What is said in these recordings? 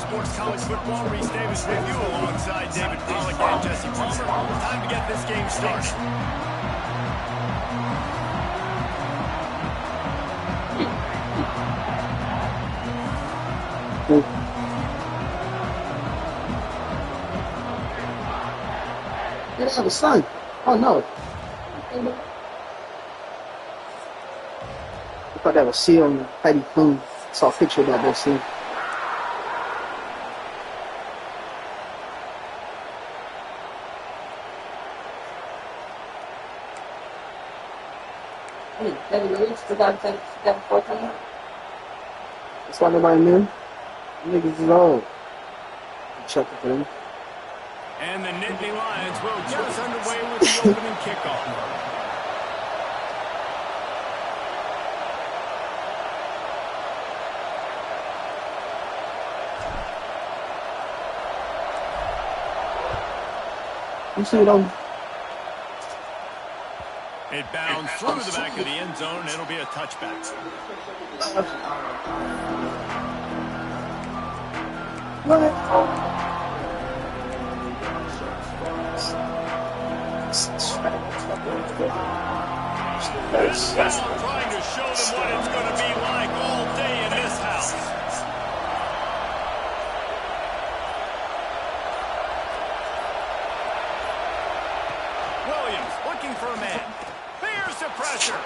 Sports College Football. Reese Davis with you alongside David Pollack and Jesse Palmer. Time to get this game started. Yes, the sun. Oh no. I thought that was C on Heidi Klum. Saw a picture of that there, C. That's why nobody knew. Niggas is old. Check it for them. And the Nittany Lions will get us underway with the opening kickoff. You see it on. It bounds through the back of the end zone, and it'll be a touchback. What? This crowd trying to show them what it's going to be like all day in this house. Williams looking for a man. Here's the pressure.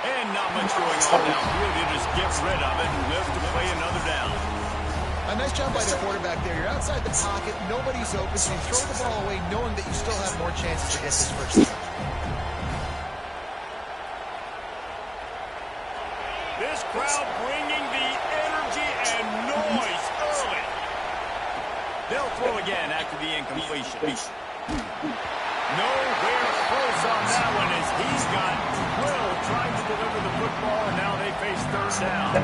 And not much going on downfield. You just get rid of it and live to play another down. A nice job by the quarterback there. You're outside the pocket. Nobody's open, so you throw the ball away knowing that you still have more chances to get this first down. This crowd bringing the energy and noise early. They'll throw again after the incompletion. Nowhere close on that one as he's got Will trying to deliver the football, and now they face third down.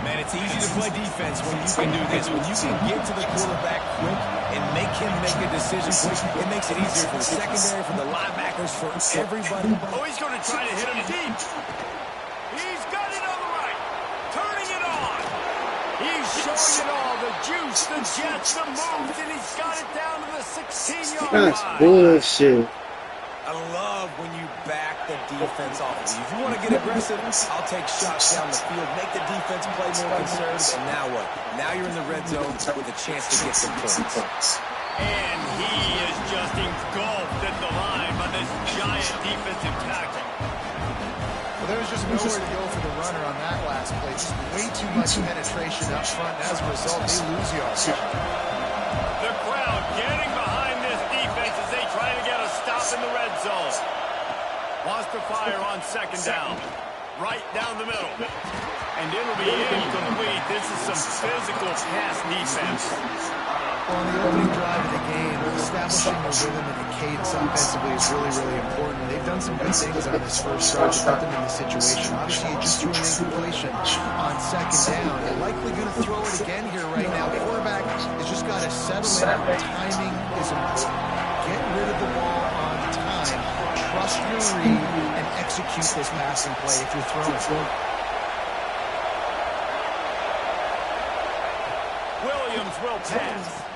Man, it's easy to play defense when you can do this. When you can get to the quarterback quick and make him make a decision quick, it makes it easier for the secondary, for the linebackers, for everybody. Oh, he's going to try to hit him deep. He's got it on the right. Turning it on. He's showing it all. The juice, the jets, the moves, and he's got it down to the 16-yard line. That's bullshit. I love when you back the defense off of you. If you want to get aggressive, I'll take shots down the field, make the defense play more conservative, and now what? Now you're in the red zone with a chance to get some points. And he is just engulfed at the line by this giant defensive tackle. Well, there was just nowhere to go for the runner on that last play. Just way too much penetration up front, and as a result, they lose yards. The crowd getting behind this defense as they try to get a stop in the red zone. Wants to fire on second down. Right down the middle. And it'll be incomplete. This is some physical pass defense. On the opening drive of the game, establishing a rhythm and a cadence offensively is really, really important. They've done some good things on this first drive to put them in the situation. Obviously, you just threw an incompletion on second down. You're likely going to throw it again here right now. The quarterback has just got to settle in. Timing is important. Get rid of the ball on time. Trust your read and execute this passing play if you're throwing. Williams will pass.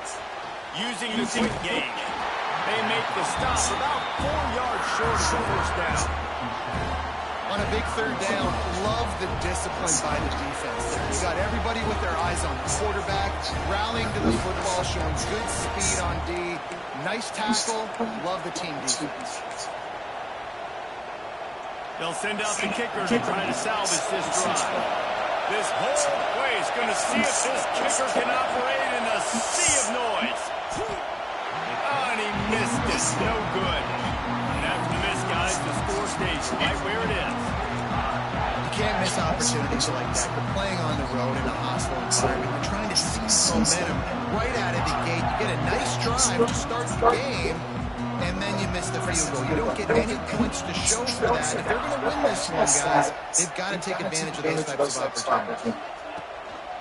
Using the quick game. They make the stop about 4 yards short of the first down. On a big third down, love the discipline by the defense. You got everybody with their eyes on the quarterback, rallying to the football, showing good speed on D. Nice tackle. Love the team defense. They'll send out the kicker to try to salvage this drive. This whole place going to see if this kicker can operate in a sea of noise. Oh, and he missed it. No good. And after the miss, guys, the score stays right where it is. You can't miss opportunities like that. You're playing on the road in a hostile environment. You're trying to seize momentum right out of the gate. You get a nice drive to start the game, and then you miss the field goal. You don't get any points to show for that. If they're going to win this one, guys, they've got to take advantage of those types of opportunities.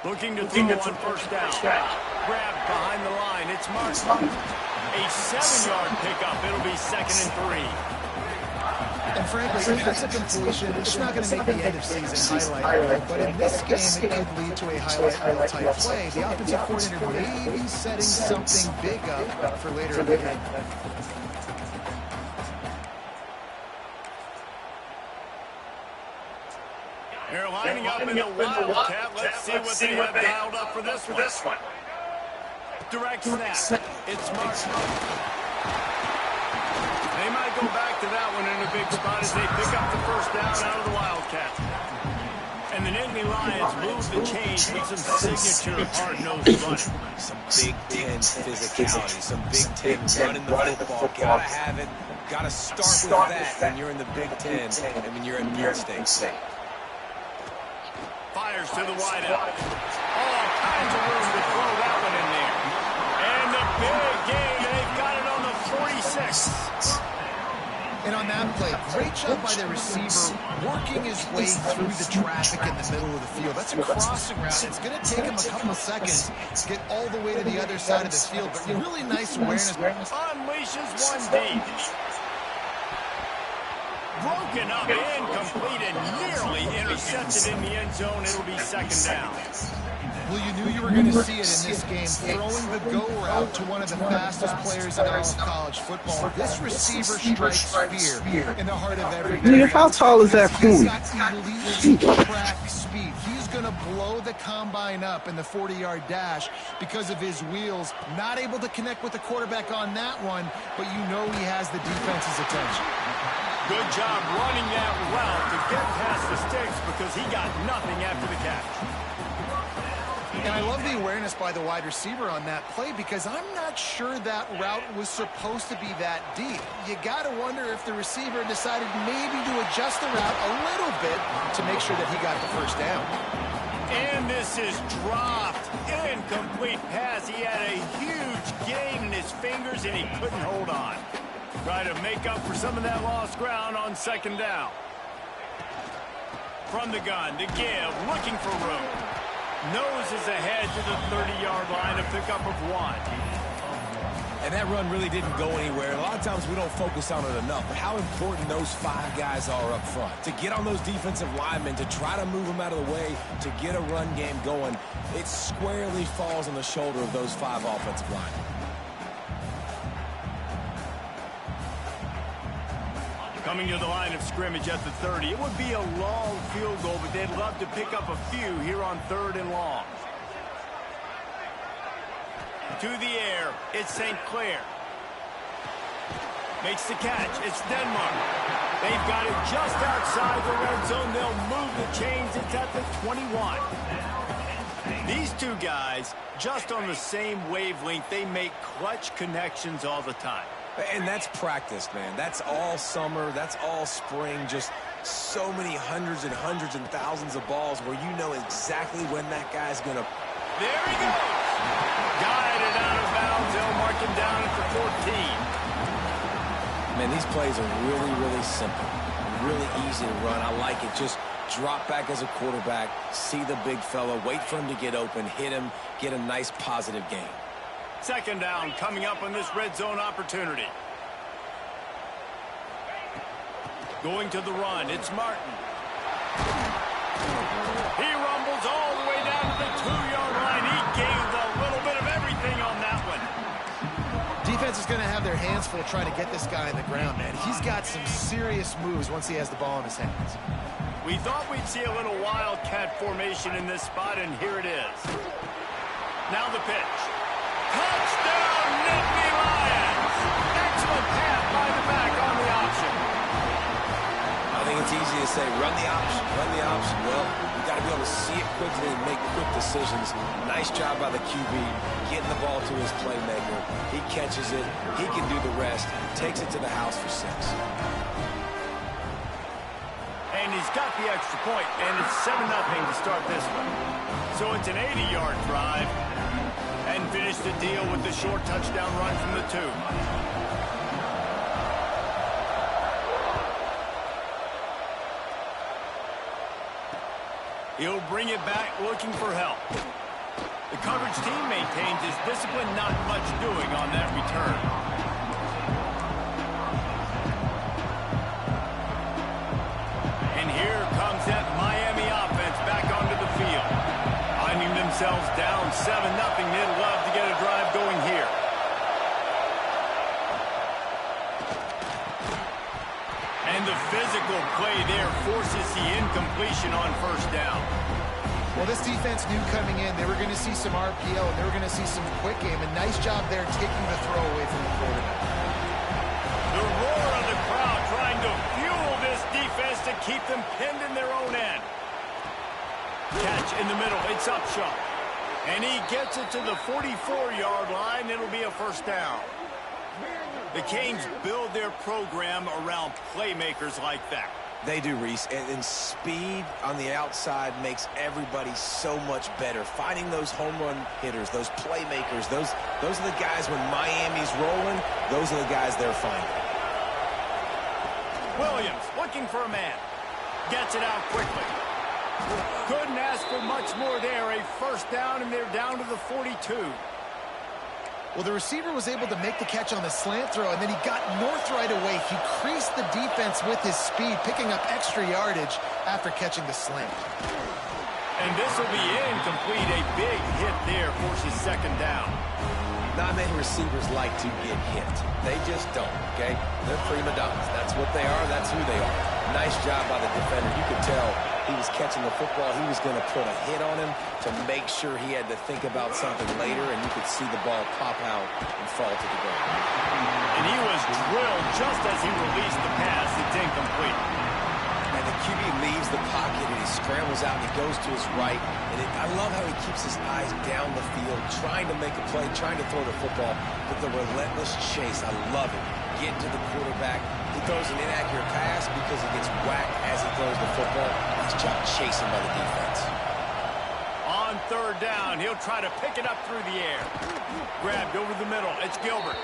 Looking to throw on first down. Grabbed behind the line. It's Martin. A 7-yard pickup. It'll be 2nd and 3. And frankly, if that's a completion, it's not going to make the end of season highlight reel. But in this game, it could lead to a highlight reel type play. The offensive coordinator may be setting something big up for later in the game. They're lining up in the Wildcat. Let's see what they have dialed up for this one. Direct snap. It's Martin. They might go back to that one in a big spot as they pick up the first down out of the Wildcat. And the Nittany Lions move the chains with some signature hard-nosed running. Some Big Ten physicality, some Big Ten running the football. Gotta have it. Gotta start with that when you're in the Big Ten and when you're at Penn State. Fires to the wideout. All kinds of room to throw that one in there. And the big gain. They've got it on the 46. And on that play, great job by the receiver working his way through the traffic in the middle of the field. That's a crossing route. It's going to take him a couple of seconds to get all the way to the other side of the field. But really nice awareness. Unleashes one deep. Broken up, incomplete, and nearly intercepted in the end zone. It'll be second down. Well, you knew you were going to see it in this game, throwing the go route to one of the fastest players in all of college football. This receiver strikes fear in the heart of every game. Dude, how tall is that fool? He's got crack speed. He's going to blow the combine up in the 40-yard dash because of his wheels. Not able to connect with the quarterback on that one, but you know he has the defense's attention. Good job running that route to get past the sticks because he got nothing after the catch. And I love the awareness by the wide receiver on that play because I'm not sure that route was supposed to be that deep. You got to wonder if the receiver decided maybe to adjust the route a little bit to make sure that he got the first down. And this is dropped. Incomplete pass. He had a huge gain in his fingers and he couldn't hold on. Try to make up for some of that lost ground on second down. From the gun to give, looking for room. Noses ahead to the 30-yard line, a pickup of one. And that run really didn't go anywhere. A lot of times we don't focus on it enough, but how important those 5 guys are up front. To get on those defensive linemen, to try to move them out of the way, to get a run game going, it squarely falls on the shoulder of those 5 offensive linemen. Coming to the line of scrimmage at the 30. It would be a long field goal, but they'd love to pick up a few here on 3rd and long. To the air, it's St. Clair. Makes the catch, it's Denmark. They've got it just outside the red zone. They'll move the chains, it's at the 21. These two guys, just on the same wavelength, they make clutch connections all the time. And that's practice, man. That's all summer. That's all spring. Just so many hundreds and thousands of balls where you know exactly when that guy's going to... There he goes. Guided out of bounds. They'll mark him down at the 14. Man, these plays are really, really simple. Really easy to run. I like it. Just drop back as a quarterback, see the big fella, wait for him to get open, hit him, get a nice positive gain. Second down coming up on this red zone opportunity. Going to the run, it's Martin. He rumbles all the way down to the 2-yard line. He gained a little bit of everything on that one. Defense is going to have their hands full trying to get this guy on the ground, man. He's got some serious moves once he has the ball in his hands. We thought we'd see a little wildcat formation in this spot, and here it is. Now the pitch. Touchdown, Nittany Lions! Excellent pass by the back on the option. I think it's easy to say, run the option, run the option. Well, you got to be able to see it quickly and make quick decisions. Nice job by the QB, getting the ball to his playmaker. He catches it, he can do the rest, takes it to the house for 6. And he's got the extra point, and it's 7-0 to start this one. So it's an 80-yard drive. And finish the deal with the short touchdown run from the 2. He'll bring it back looking for help. The coverage team maintains his discipline, not much doing on that return. forces the incompletion on first down. Well, this defense knew coming in they were going to see some RPO and they were going to see some quick game. And nice job there taking the throw away from the quarterback. The roar of the crowd trying to fuel this defense to keep them pinned in their own end. Catch in the middle. It's Upshaw. And he gets it to the 44-yard line. It'll be a first down. The Canes build their program around playmakers like that. They do, Reese, and speed on the outside makes everybody so much better. Finding those home run hitters, those playmakers, those are the guys when Miami's rolling, those are the guys they're finding. Williams looking for a man. Gets it out quickly. Couldn't ask for much more there. A first down, and they're down to the 42. Well, the receiver was able to make the catch on the slant throw, and then he got north right away. He creased the defense with his speed, picking up extra yardage after catching the slant. And this will be incomplete. A big hit there forces second down. Not many receivers like to get hit. They just don't, okay? They're prima donnas. That's what they are. That's who they are. Nice job by the defender. You could tell he was catching the football. He was going to put a hit on him to make sure he had to think about something later, and you could see the ball pop out and fall to the ground. And he was drilled just as he released the pass. It's incomplete. And the QB leaves the pocket, and he scrambles out, and he goes to his right. And I love how he keeps his eyes down the field, trying to make a play, trying to throw the football, but the relentless chase, I love it. Get to the quarterback. He throws an inaccurate pass because he gets whacked as he throws the football. Nice job chasing by the defense. On third down, he'll try to pick it up through the air. Grabbed over the middle. It's Gilbert.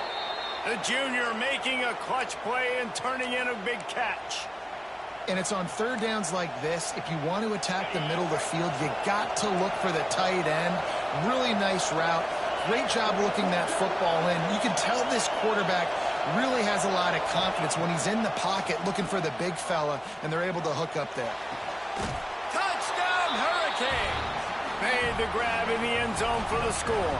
The junior making a clutch play and turning in a big catch. And it's on third downs like this. If you want to attack the middle of the field, you got to look for the tight end. Really nice route. Great job looking that football in. You can tell this quarterback really has a lot of confidence when he's in the pocket looking for the big fella, and they're able to hook up there. Touchdown, Hurricanes! Made the grab in the end zone for the score.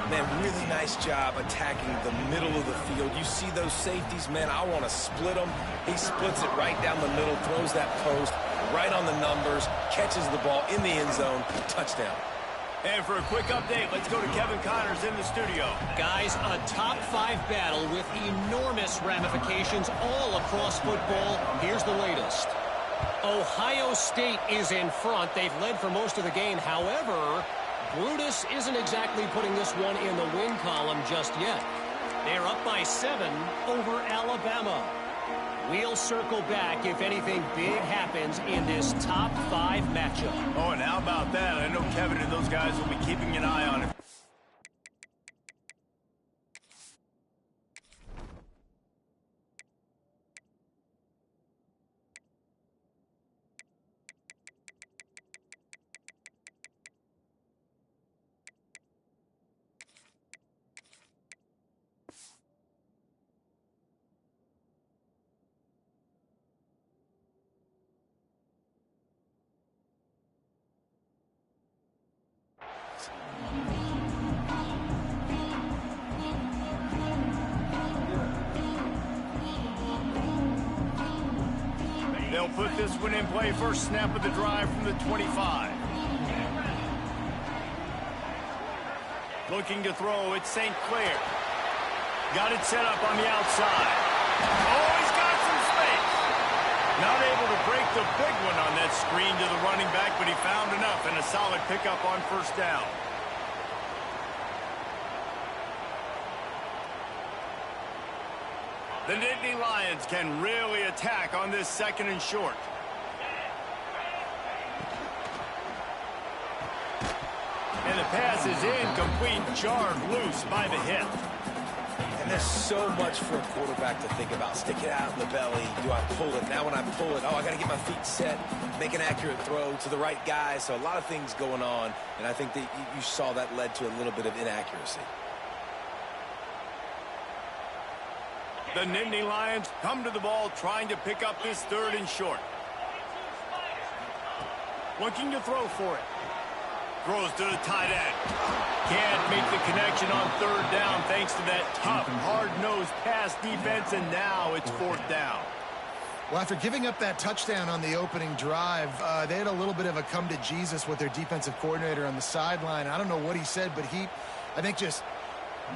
Man, really nice job attacking the middle of the field. You see those safeties, man, I want to split them. He splits it right down the middle, throws that post right on the numbers, catches the ball in the end zone, touchdown. And for a quick update, let's go to Kevin Connors in the studio. Guys, a top-5 battle with enormous ramifications all across football. Here's the latest. Ohio State is in front. They've led for most of the game. However, Brutus isn't exactly putting this one in the win column just yet. They're up by 7 over Alabama. We'll circle back if anything big happens in this top-5 matchup. Oh, and how about that? I know Kevin and those guys will be keeping an eye on it. They'll put this one in play. First snap of the drive from the 25. Looking to throw, it's St. Clair. Got it set up on the outside. Oh, he's got some space. Not able to break the big one on that screen to the running back, but he found enough and a solid pickup on first down. The Nittany Lions can really attack on this second and short. And the pass is incomplete, jarred loose by the hit. And there's so much for a quarterback to think about. Stick it out in the belly. Do I pull it? Now when I pull it, oh, I got to get my feet set, make an accurate throw to the right guy. So a lot of things going on, and I think that you saw that led to a little bit of inaccuracy. The Nittany Lions come to the ball trying to pick up this third and short. Looking to throw for it. Throws to the tight end. Can't make the connection on third down thanks to that tough, hard-nosed pass defense, and now it's fourth down. Well, after giving up that touchdown on the opening drive, they had a little bit of a come to Jesus with their defensive coordinator on the sideline. I don't know what he said, but I think, just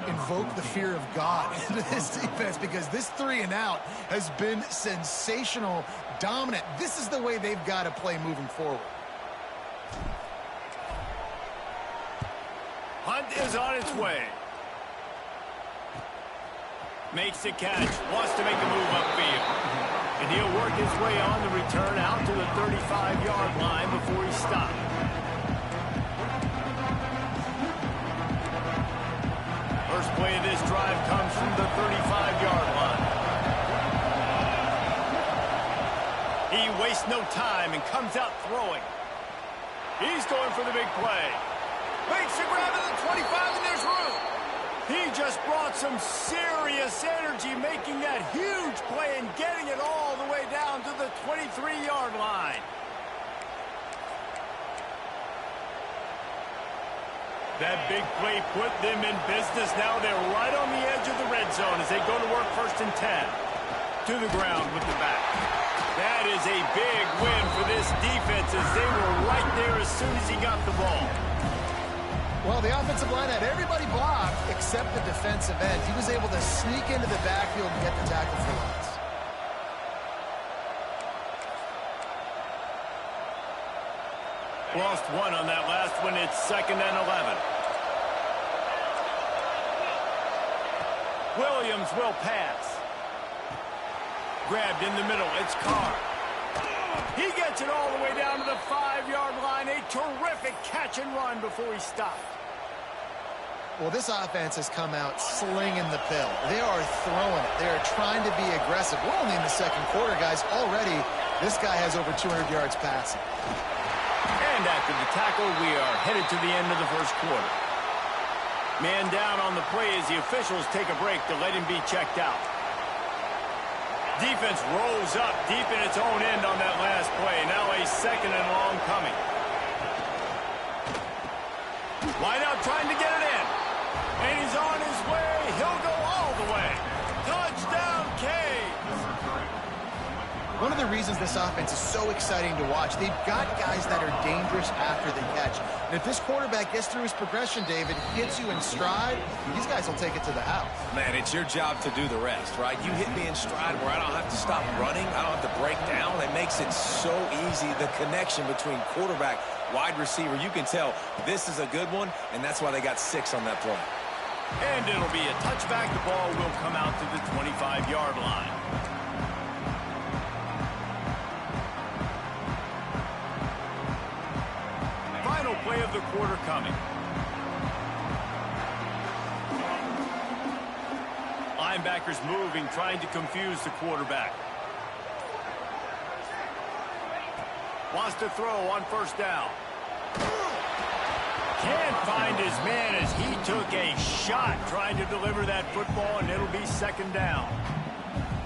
invoked the fear of God into this defense, because this 3-and-out has been sensational, dominant. This is the way they've got to play moving forward. Hunt is on its way. Makes the catch. Wants to make a move upfield. And he'll work his way on the return out to the 35-yard line before he stopped. First play of this drive comes from the 35-yard line. He wastes no time and comes out throwing. He's going for the big play. Makes the grab at the 25, and there's room. He just brought some serious energy, making that huge play and getting it all the way down to the 23-yard line. That big play put them in business. Now they're right on the edge of the red zone as they go to work 1st and 10. To the ground with the back. That is a big win for this defense, as they were right there as soon as he got the ball. Well, the offensive line had everybody blocked except the defensive end. He was able to sneak into the backfield and get the tackle for loss. Lost one on that last one. It's 2nd and 11. Williams will pass. Grabbed in the middle. It's Carr. He gets it all the way down to the 5-yard line. A terrific catch and run before he stopped. Well, this offense has come out slinging the pill. They are throwing it. They are trying to be aggressive. We're only in the 2nd quarter, guys. Already, this guy has over 200 yards passing. And after the tackle, we are headed to the end of the 1st quarter. Man down on the play as the officials take a break to let him be checked out. Defense rolls up deep in its own end on that last play. Now a 2nd and long coming. Wide out trying to get it in. And he's on his way. He'll go all the way. Touchdown, Canes. One of the reasons this offense is so exciting to watch, they've got guys that are dangerous after the catch. And if this quarterback gets through his progression, David, hits you in stride, these guys will take it to the house. Man, it's your job to do the rest, right? You hit me in stride where I don't have to stop running. I don't have to break down. It makes it so easy, the connection between quarterback, wide receiver. You can tell this is a good one, and that's why they got 6 on that play. And it'll be a touchback. The ball will come out to the 25-yard line. Final play of the quarter coming. Linebackers moving, trying to confuse the quarterback. Wants to throw on 1st down. Can't find his man as he took a shot trying to deliver that football, and it'll be 2nd down.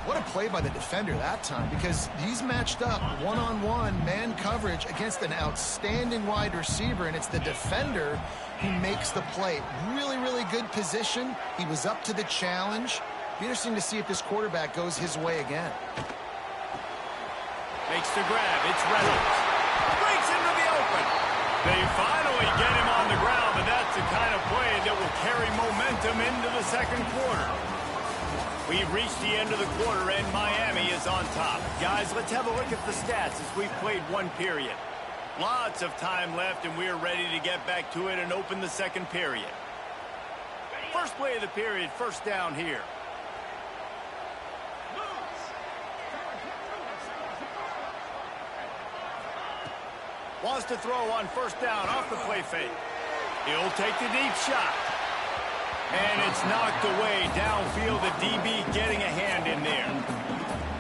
What a play by the defender that time, because he's matched up one-on-one man coverage against an outstanding wide receiver, and it's the defender who makes the play. Really, really good position. He was up to the challenge. Be interesting to see if this quarterback goes his way again. Makes the grab. It's Reynolds. Breaks into the open. They finally get him on the ground, and that's the kind of play that will carry momentum into the 2nd quarter. We've reached the end of the quarter, and Miami is on top. Guys, let's have a look at the stats as we've played 1 period. Lots of time left, and we're ready to get back to it and open the 2nd period. First play of the period, 1st down here. Wants to throw on 1st down off the play fake. He'll take the deep shot. And it's knocked away downfield. The DB getting a hand in there.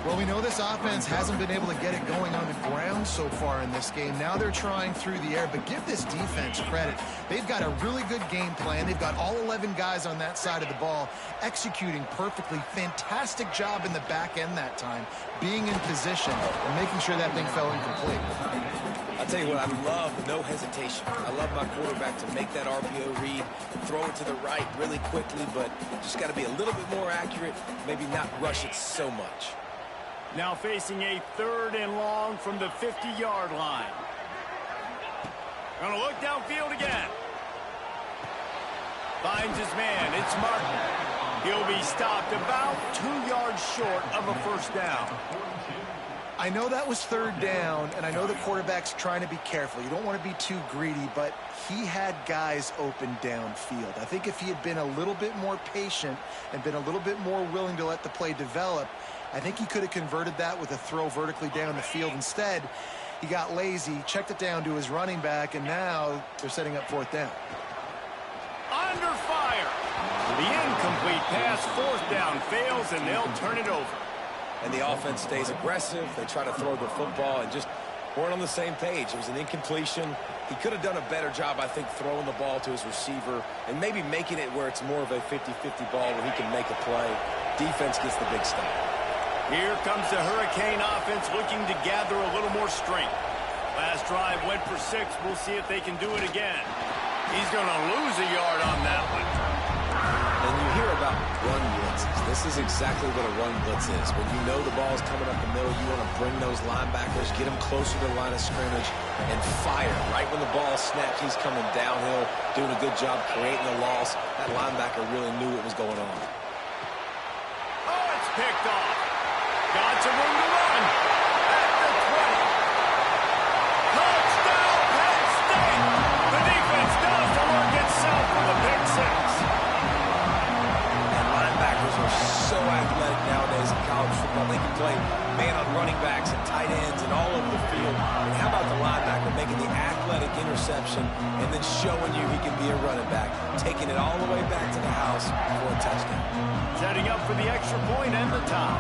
Well, we know this offense hasn't been able to get it going on the ground so far in this game. Now they're trying through the air, but give this defense credit. They've got a really good game plan. They've got all 11 guys on that side of the ball executing perfectly. Fantastic job in the back end that time, being in position and making sure that thing fell incomplete. I'll tell you what, I love no hesitation. I love my quarterback to make that RPO read, throw it to the right really quickly, but just got to be a little bit more accurate, maybe not rush it so much. Now facing a 3rd and long from the 50-yard line. Gonna look downfield again. Finds his man. It's Martin. He'll be stopped about 2 yards short of a first down. I know that was 3rd down, and I know the quarterback's trying to be careful. You don't want to be too greedy, but he had guys open downfield. I think if he had been a little bit more patient and been a little bit more willing to let the play develop, I think he could have converted that with a throw vertically down the field. Instead, he got lazy, checked it down to his running back, and now they're setting up 4th down. Under fire. The incomplete pass, 4th down, fails, and they'll turn it over. And the offense stays aggressive. They try to throw the football and just weren't on the same page. It was an incompletion. He could have done a better job, I think, throwing the ball to his receiver and maybe making it where it's more of a 50-50 ball where he can make a play. Defense gets the big stop. Here comes the Hurricane offense looking to gather a little more strength. Last drive went for 6. We'll see if they can do it again. He's going to lose a yard on that one. And you hear about run blitzes. This is exactly what a run blitz is. When you know the ball's coming up the middle, you want to bring those linebackers, get them closer to the line of scrimmage, and fire. Right when the ball snaps, he's coming downhill, doing a good job creating a loss. That linebacker really knew what was going on. Oh, it's picked off. Got some room to run. At the 20. Touchdown, Penn State. The defense does the work itself with a pick 6. Are so athletic nowadays in college football. They can play man on running backs and tight ends and all over the field. And how about the linebacker making the athletic interception and then showing you he can be a running back, taking it all the way back to the house for a touchdown. Setting up for the extra point and the tie.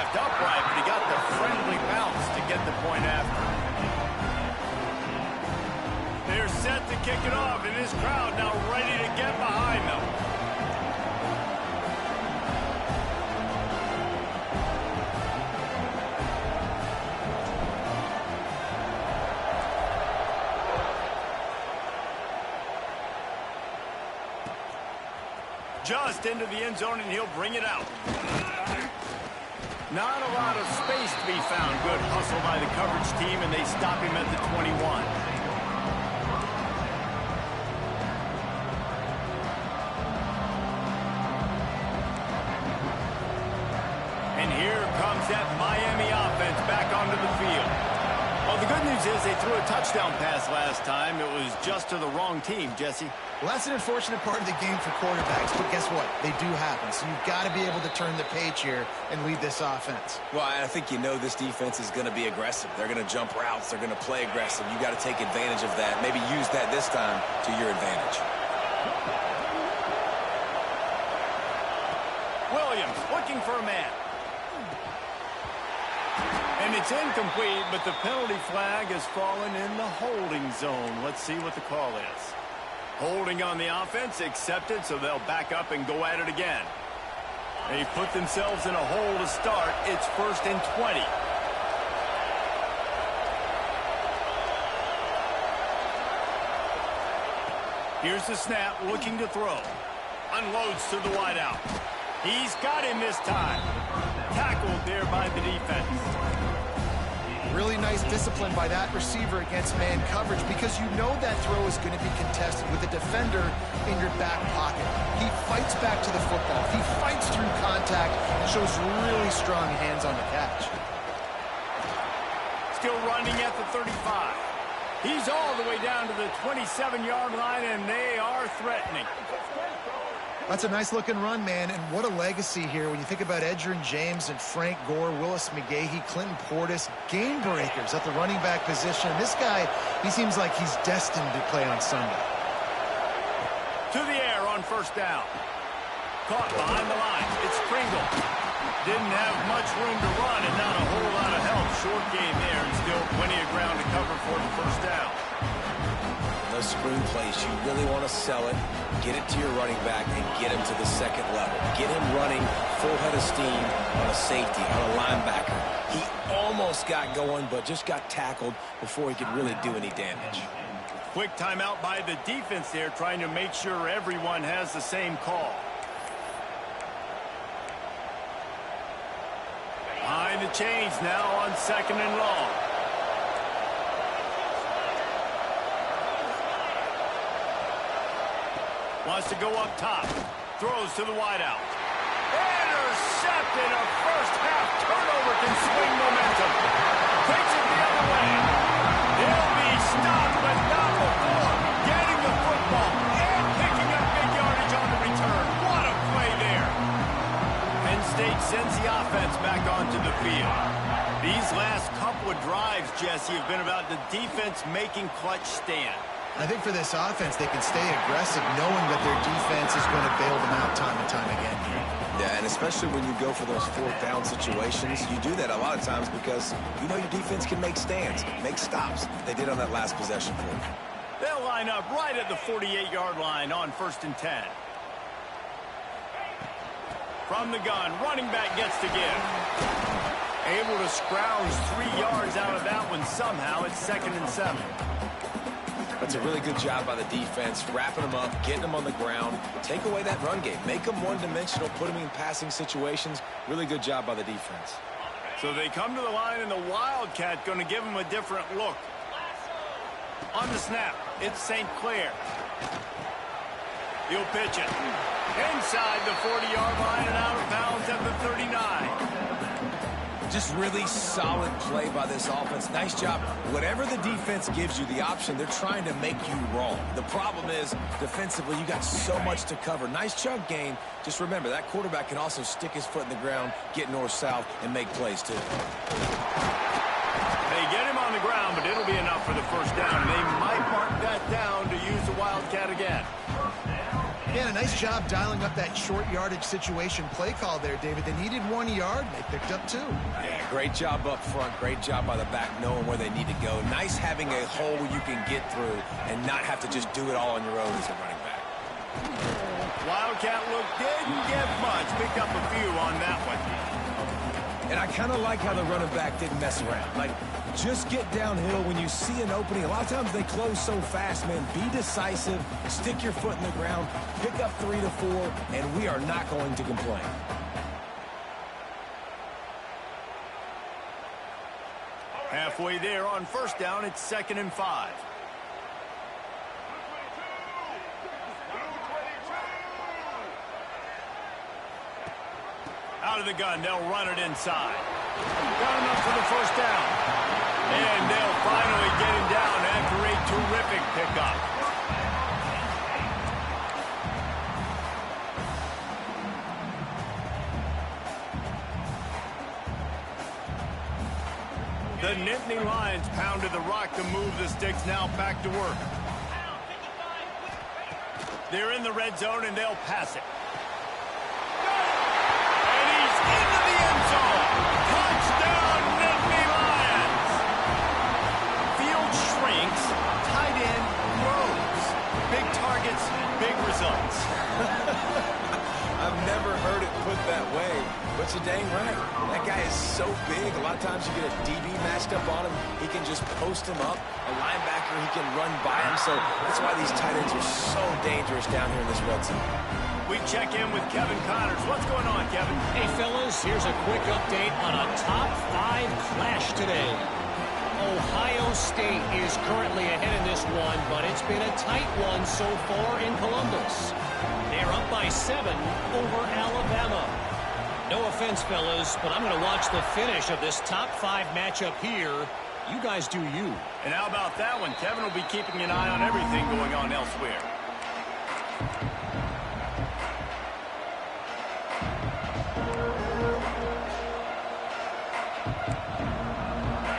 Upright, but he got the friendly bounce to get the point after. They're set to kick it off, and this crowd now ready to get behind them. Just into the end zone, and he'll bring it out. Not a lot of space to be found. Good hustle by the coverage team, and they stop him at the 21. And here comes that Miami offense back onto the field. Well, the good news is they threw a touchdown pass last time. It was just to the wrong team, Jesse. Well, that's an unfortunate part of the game for quarterbacks, but guess what? They do happen, so you've got to be able to turn the page here and lead this offense. Well, I think you know this defense is going to be aggressive. They're going to jump routes. They're going to play aggressive. You got to take advantage of that. Maybe use that this time to your advantage. Williams looking for a man. And it's incomplete, but the penalty flag has fallen in the holding zone. Let's see what the call is. Holding on the offense, accepted, so they'll back up and go at it again. They've put themselves in a hole to start. It's 1st and 20. Here's the snap, looking to throw. Unloads to the wideout. He's got him this time. Tackled there by the defense. Really nice discipline by that receiver against man coverage because you know that throw is going to be contested with a defender in your back pocket. He fights back to the football. He fights through contact and shows really strong hands on the catch. Still running at the 35. He's all the way down to the 27-yard line, and they are threatening. That's a nice-looking run, man, and what a legacy here when you think about Edgerrin James and Frank Gore, Willis McGahee, Clinton Portis, game breakers at the running back position. This guy, he seems like he's destined to play on Sunday. To the air on 1st down. Caught behind the lines. It's Pringle. Didn't have much room to run and not a whole lot of help. Short game there and still plenty of ground to cover for the 1st down. Those screen plays, you really want to sell it, get it to your running back, and get him to the 2nd level. Get him running full head of steam on a safety, on a linebacker. He almost got going, but just got tackled before he could really do any damage. Quick timeout by the defense there, trying to make sure everyone has the same call. Behind the chains now on 2nd and long. Wants to go up top. Throws to the wideout. Intercepted. A first-half turnover can swing momentum. Takes it the other way. He'll be stopped, but not before getting the football and picking up big yardage on the return. What a play there. Penn State sends the offense back onto the field. These last couple of drives, Jesse, have been about the defense making clutch stand. I think for this offense, they can stay aggressive knowing that their defense is going to bail them out time and time again here. Yeah, and especially when you go for those 4th down situations, you do that a lot of times because you know your defense can make stands, make stops. They did on that last possession for you. They'll line up right at the 48-yard line on 1st and 10. From the gun, running back gets to give. Able to scrounge 3 yards out of that one somehow. It's 2nd and 7. That's a really good job by the defense, wrapping them up, getting them on the ground, take away that run game, make them one-dimensional, put them in passing situations. Really good job by the defense. So they come to the line, and the Wildcat going to give them a different look. On the snap, it's St. Clair. He'll pitch it. Inside the 40-yard line and out of bounds at the 39. Just really solid play by this offense. Nice job. Whatever the defense gives you the option, they're trying to make you wrong. The problem is, defensively, you got so much to cover. Nice chunk gain. Just remember, that quarterback can also stick his foot in the ground, get north-south, and make plays, too. They get him on the ground, but it'll be enough for the first down. They might mark that down to use the Wildcat again. Yeah, a nice job dialing up that short yardage situation play call there, David. They needed 1 yard. They picked up 2. Yeah, great job up front. Great job by the back knowing where they need to go. Nice having a hole you can get through and not have to just do it all on your own as a running back. Wildcat look didn't get much. Picked up a few on that one. And I kind of like how the running back didn't mess around. Like, just get downhill when you see an opening. A lot of times they close so fast, man. Be decisive, stick your foot in the ground, pick up 3 to 4, and we are not going to complain. Halfway there on 1st down, it's 2nd and 5. Out of the gun, they'll run it inside. Got enough for the 1st down. And they'll finally get him down after a terrific pickup. The Nittany Lions pounded the rock to move the sticks, now back to work. They're in the red zone, and they'll pass it. Into the end zone. Touchdown, Nittany Lions. Field shrinks, tight end grows. Big targets, big results. I've never heard it put that way, but you're dang right. That guy is so big. A lot of times you get a DB matched up on him. He can just post him up. A linebacker, he can run by him. So that's why these tight ends are so dangerous down here in this red zone. We check in with Kevin Connors. What's going on, Kevin? Hey, fellas, here's a quick update on a top 5 clash today. Ohio State is currently ahead in this one, but it's been a tight one so far in Columbus. They're up by 7 over Alabama. No offense, fellas, but I'm going to watch the finish of this top 5 matchup here. You guys do you. And how about that one? Kevin will be keeping an eye on everything going on elsewhere.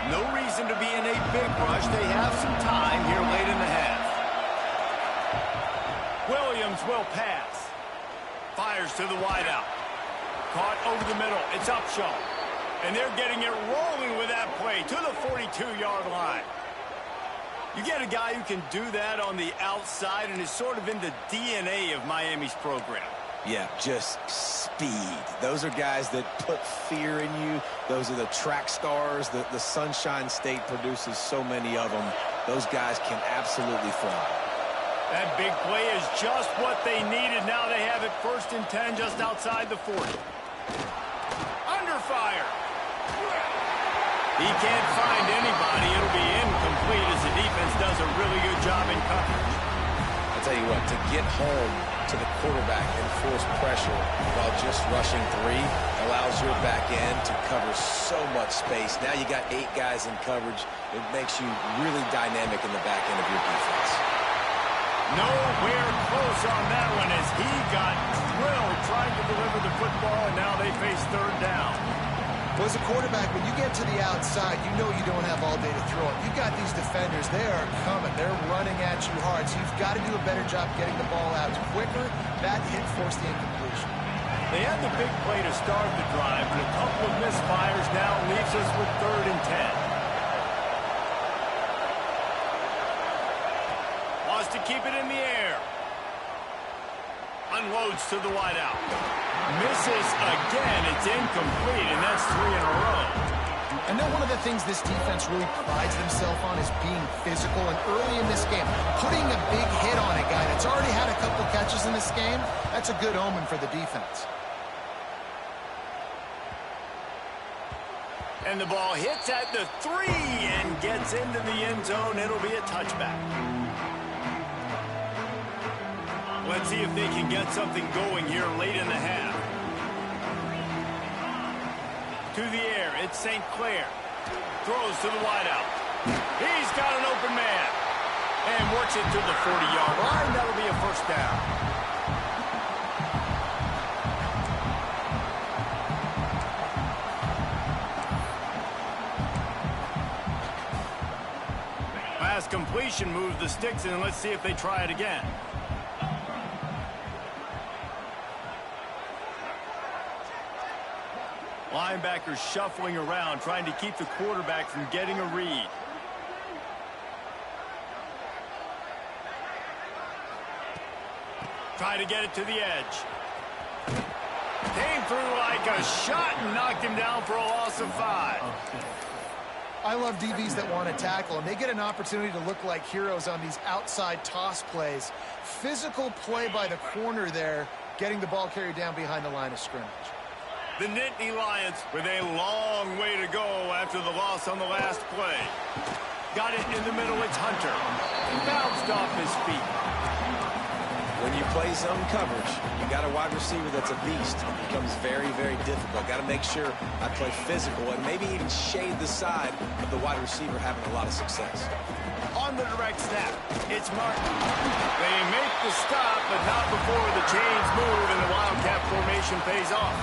No reason to be in a big rush. They have some time here late in the half. Williams will pass. Fires to the wideout. Caught over the middle. It's Upshaw. And they're getting it rolling with that play to the 42-yard line. You get a guy who can do that on the outside and is sort of in the DNA of Miami's program. Yeah, just speed. Those are guys that put fear in you. Those are the track stars. The Sunshine State produces so many of them. Those guys can absolutely fly. That big play is just what they needed. Now they have it 1st and 10 just outside the 40. Under fire. He can't find anybody. It'll be incomplete as the defense does a really good job in coverage. I'll tell you what, to get home to the quarterback and force pressure while just rushing 3 allows your back end to cover so much space. Now you got 8 guys in coverage. It makes you really dynamic in the back end of your defense. Nowhere close on that one as he got drilled trying to deliver the football, and now they face 3rd down. Well, as a quarterback, when you get to the outside, you know you don't have all day to throw it. You've got these defenders. They are coming. They're running at you hard, so you've got to do a better job getting the ball out quicker. That hit forced the incompletion. They had the big play to start the drive, but a couple of misfires now leaves us with 3rd and 10. Wants to keep it in the air. Unloads to the wideout. Misses again. It's incomplete, and that's 3 in a row. I know one of the things this defense really prides themselves on is being physical, and early in this game, putting a big hit on a guy that's already had a couple catches in this game, that's a good omen for the defense. And the ball hits at the 3 and gets into the end zone. It'll be a touchback. Let's see if they can get something going here late in the half. To the air, it's St. Clair. Throws to the wideout. He's got an open man. And works it to the 40-yard line. That'll be a 1st down. Pass completion moves the sticks in, and let's see if they try it again. Linebackers shuffling around, trying to keep the quarterback from getting a read. Try to get it to the edge. Came through like a shot and knocked him down for a loss of 5. I love DBs that want to tackle, and they get an opportunity to look like heroes on these outside toss plays. Physical play by the corner there, getting the ball carried down behind the line of scrimmage. The Nittany Lions with a long way to go after the loss on the last play. Got it in the middle, it's Hunter. Bounced off his feet. When you play zone coverage, you got a wide receiver that's a beast. It becomes very, very difficult. Got to make sure I play physical and maybe even shade the side of the wide receiver having a lot of success. On the direct snap, it's Martin. They make the stop, but not before the chains move and the Wildcat formation pays off.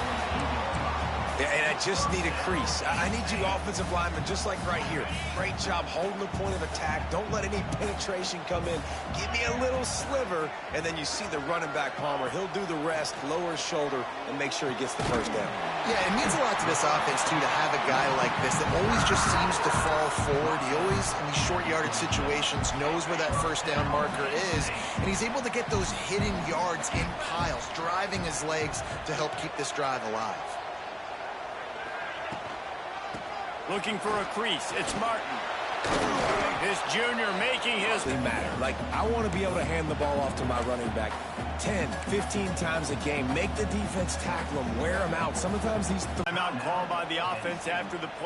Yeah, and I just need a crease. I need you offensive linemen, just like right here. Great job holding the point of attack. Don't let any penetration come in. Give me a little sliver, and then you see the running back, Palmer. He'll do the rest, lower his shoulder, and make sure he gets the 1st down. Yeah, it means a lot to this offense, too, to have a guy like this that always just seems to fall forward. He always, in these short yardage situations, knows where that 1st down marker is, and he's able to get those hidden yards in piles, driving his legs to help keep this drive alive. Looking for a crease, it's Martin. This junior making his matter. Like, I want to be able to hand the ball off to my running back 10, 15 times a game. Make the defense tackle him, wear him out. Sometimes these timeout called by the offense after the play.